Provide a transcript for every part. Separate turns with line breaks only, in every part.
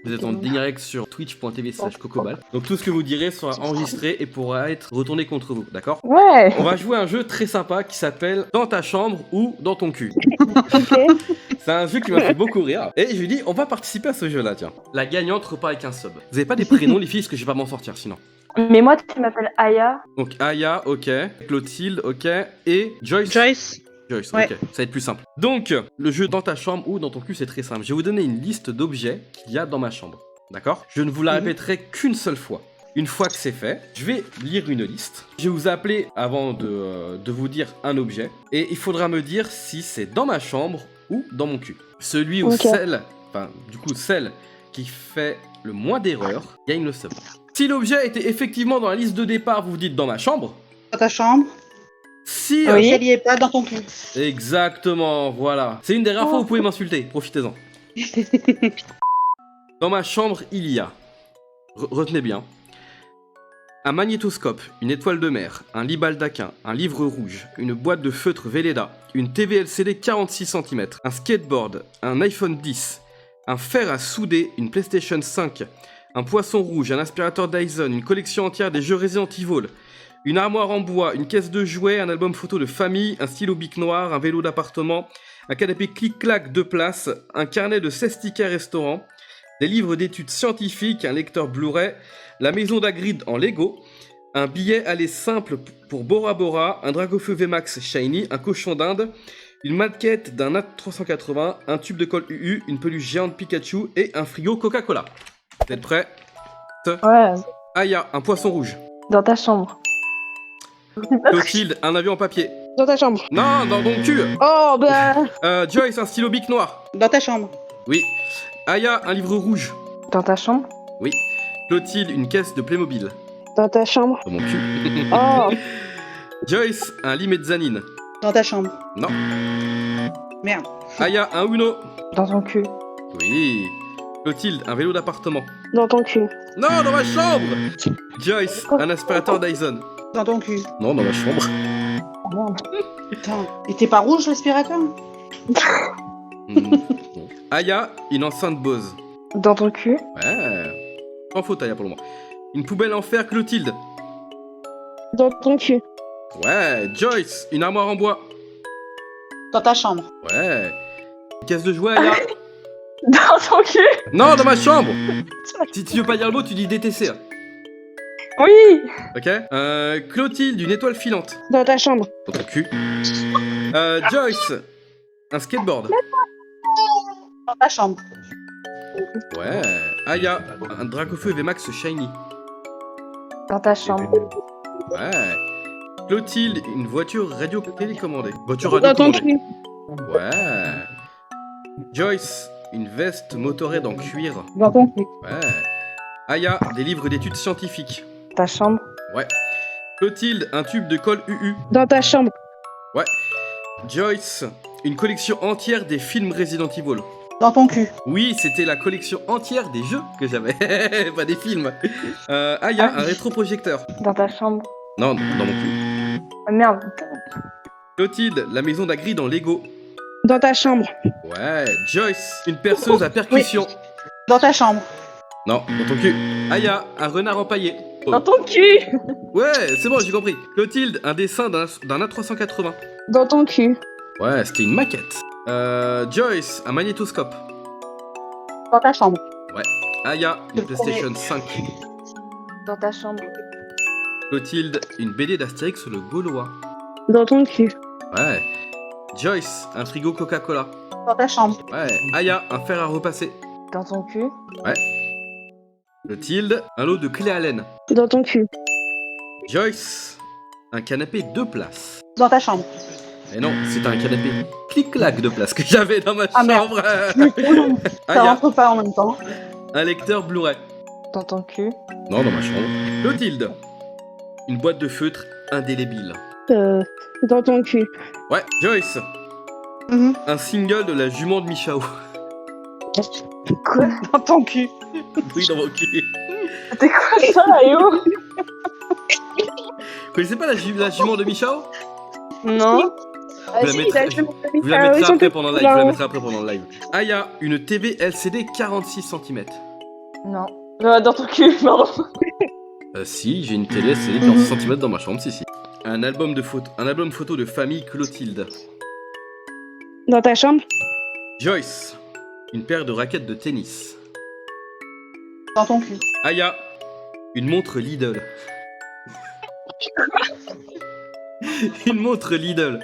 Vous êtes en direct sur twitch.tv/cocobal. Donc tout ce que vous direz sera enregistré et pourra être retourné contre vous, d'accord?
Ouais.
On va jouer à un jeu très sympa qui s'appelle Dans ta chambre ou dans ton cul.
Ok.
C'est un jeu qui m'a fait beaucoup rire. Et je lui dis, on va participer à ce jeu-là, tiens. La gagnante repart avec un sub. Vous avez pas des prénoms, les filles, parce que je vais pas m'en sortir sinon.
Mais moi, tu m'appelles Aya.
Donc Aya, ok. Clotilde, ok. Et Joyce. Joyce,
Ouais.
ok, ça va être plus simple. Donc, le jeu dans ta chambre ou dans ton cul, c'est très simple. Je vais vous donner une liste d'objets qu'il y a dans ma chambre. D'accord? Je ne vous la répéterai qu'une seule fois. Une fois que c'est fait, je vais lire une liste. Je vais vous appeler avant de vous dire un objet. Et il faudra me dire si c'est dans ma chambre ou dans mon cul. Celui ou celle qui fait le moins d'erreurs gagne le sub. Si l'objet était effectivement dans la liste de départ, vous dites dans ma chambre.
Dans ta chambre.
Si
Si elle y est pas, dans ton cul.
Exactement, voilà. C'est une des rares fois où vous pouvez m'insulter, profitez-en. Dans ma chambre, il y a, retenez bien, un magnétoscope, une étoile de mer, un lit baldaquin, un livre rouge, une boîte de feutre Velleda, une TV LCD 46 cm, un skateboard, un iPhone 10, un fer à souder, une PlayStation 5, un poisson rouge, un aspirateur Dyson, une collection entière des jeux Resident Evil, une armoire en bois, une caisse de jouets, un album photo de famille, un stylo bic noir, un vélo d'appartement, un canapé clic-clac 2 places, un carnet de 16 tickets restaurant, des livres d'études scientifiques, un lecteur Blu-ray, la maison d'Hagrid en Lego, un billet aller simple pour Bora Bora, un Dragofeu VMAX Shiny, un cochon d'Inde, une maquette d'un AT380, un tube de colle UU, une peluche géante Pikachu et un frigo Coca-Cola. Vous êtes prêts?
Ouais.
Aya, un poisson rouge.
Dans ta chambre.
Clotilde, un avion en papier.
Dans ta chambre.
Non, dans ton cul.
Oh bah.
Joyce, un stylo bic noir.
Dans ta chambre.
Oui. Aya, un livre rouge.
Dans ta chambre.
Oui. Clotilde, une caisse de Playmobil.
Dans ta chambre.
Dans mon cul.
Oh.
Joyce, un lit mezzanine.
Dans ta chambre.
Non.
Merde.
Aya, un Uno.
Dans ton cul.
Oui. Clotilde, un vélo d'appartement.
Dans ton cul.
Non, dans ma chambre. Joyce, un aspirateur Dyson.
Dans ton cul.
Non, dans ma chambre.
Oh merde.
Putain. Et t'es pas rouge l'aspirateur?
Bon. Aya, une enceinte Bose.
Dans ton cul.
Ouais. Sans faute, Aya, pour le moment. Une poubelle en fer, Clotilde.
Dans ton cul.
Ouais. Joyce, une armoire en bois.
Dans ta chambre.
Ouais. Une caisse de jouets, Aya.
Dans ton cul.
Non, dans ma chambre. Si tu veux pas dire le mot, tu dis DTC.
Oui.
Ok. Clotilde, une étoile filante.
Dans ta chambre.
Dans ton cul. Joyce, un skateboard.
Dans ta chambre.
Ouais. Aya, un Dragofeu VMAX Shiny.
Dans ta chambre.
Ouais. Clotilde, une voiture radio télécommandée. Voiture
Dans
radio
ton
commandée.
cul.
Ouais. Joyce, une veste motorette en cuir.
Dans ton cul.
Ouais. Aya, des livres d'études scientifiques.
Ta chambre.
Ouais. Clotilde, un tube de colle UU.
Dans ta chambre.
Ouais. Joyce, une collection entière des films Resident Evil.
Dans ton cul.
Oui, c'était la collection entière des jeux que j'avais, pas des films. Aya, un rétroprojecteur.
Dans ta chambre.
Non, dans mon cul.
Oh, merde.
Clotilde, la maison d'Hagrid en Lego.
Dans ta chambre.
Ouais. Joyce, une perceuse à percussion.
Dans ta chambre.
Non, dans ton cul. Aya, un renard empaillé.
Dans ton cul.
Ouais, c'est bon, j'ai compris. Clotilde, un dessin d'un A380.
Dans ton cul.
Ouais, c'était une maquette. Joyce, un magnétoscope.
Dans ta chambre.
Aya, une PlayStation 5.
Dans ta chambre.
Clotilde, une BD d'Astérix sur le Gaulois.
Dans ton cul.
Ouais. Joyce, un frigo Coca-Cola.
Dans ta chambre.
Ouais. Aya, un fer à repasser.
Dans ton cul.
Ouais. Clotilde, un lot de clés à laine.
Dans ton cul.
Joyce, un canapé 2 places.
Dans ta chambre.
Et non, c'est un canapé clic-clac 2 places que j'avais dans ma
Ah, merde.
chambre.
Ça
Aya,
rentre pas en même temps.
un lecteur Blu-ray.
Dans ton cul.
Non, dans ma chambre. Clotilde, une boîte de feutre indélébile.
Dans ton cul.
Ouais. Joyce,
Mhm.
un single de la jument de Michao.
Quoi?
Dans ton cul.
Oui, dans mon cul.
C'était quoi ça, Ayo?
Vous connaissez pas la jument de Michao?
Non.
Vous la mettrez- Je vous la mettrai après pendant le live. Je vous la mettrai après pendant le live. Aya, une TV LCD 46 cm.
Non. Dans ton cul, pardon.
Si, j'ai une télé LCD de 40 cm dans ma chambre, si. Un album photo de famille Clotilde.
Dans ta chambre?
Joyce. Une paire de raquettes de tennis.
Dans ton cul.
Aya. Une montre Lidl. Une montre Lidl.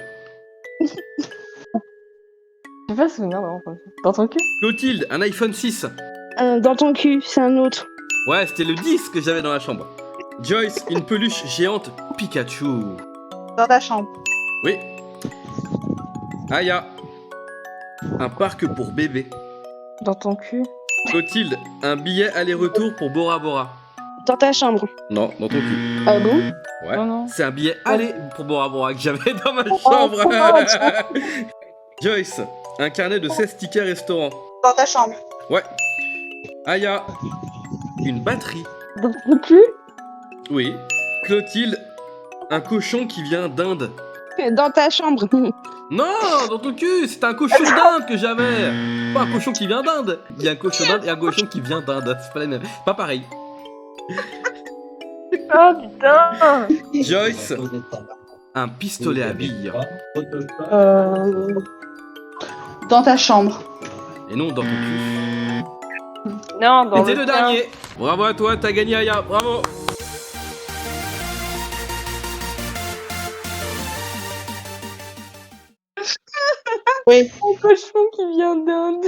J'ai pas souvenir d'avoir fait ça. Dans ton cul?
Clotilde. Un iPhone 6.
Dans ton cul, c'est un autre.
Ouais, c'était le 10 que j'avais dans la chambre. Joyce. Une peluche géante Pikachu.
Dans ta chambre.
Oui. Aya. Un parc pour bébé.
Dans ton cul?
Clotilde. Un billet aller-retour pour Bora Bora.
Dans ta chambre.
Non, dans ton cul.
Ah bon?
Ouais.
Non, non.
C'est un billet aller pour Bora Bora que j'avais dans ma
Oh,
chambre.
oh,
Joyce. Un carnet de 16 tickets restaurant.
Dans ta chambre.
Ouais. Aya. Une batterie.
Dans ton cul?
Oui. Clotilde. Un cochon qui vient d'Inde.
Dans ta chambre.
Non, dans ton cul, c'est un cochon d'Inde que j'avais. Pas un cochon qui vient d'Inde. Il y a un cochon d'Inde et un cochon qui vient d'Inde. C'est pas les mêmes. Pas pareil.
Oh putain!
Joyce. Un pistolet à billes.
Dans ta chambre.
Et non dans ton cul.
Non, dans
C'était le dernier. Bravo à toi, t'as gagné Aya. Bravo.
Oui.
Un cochon qui vient d'Inde.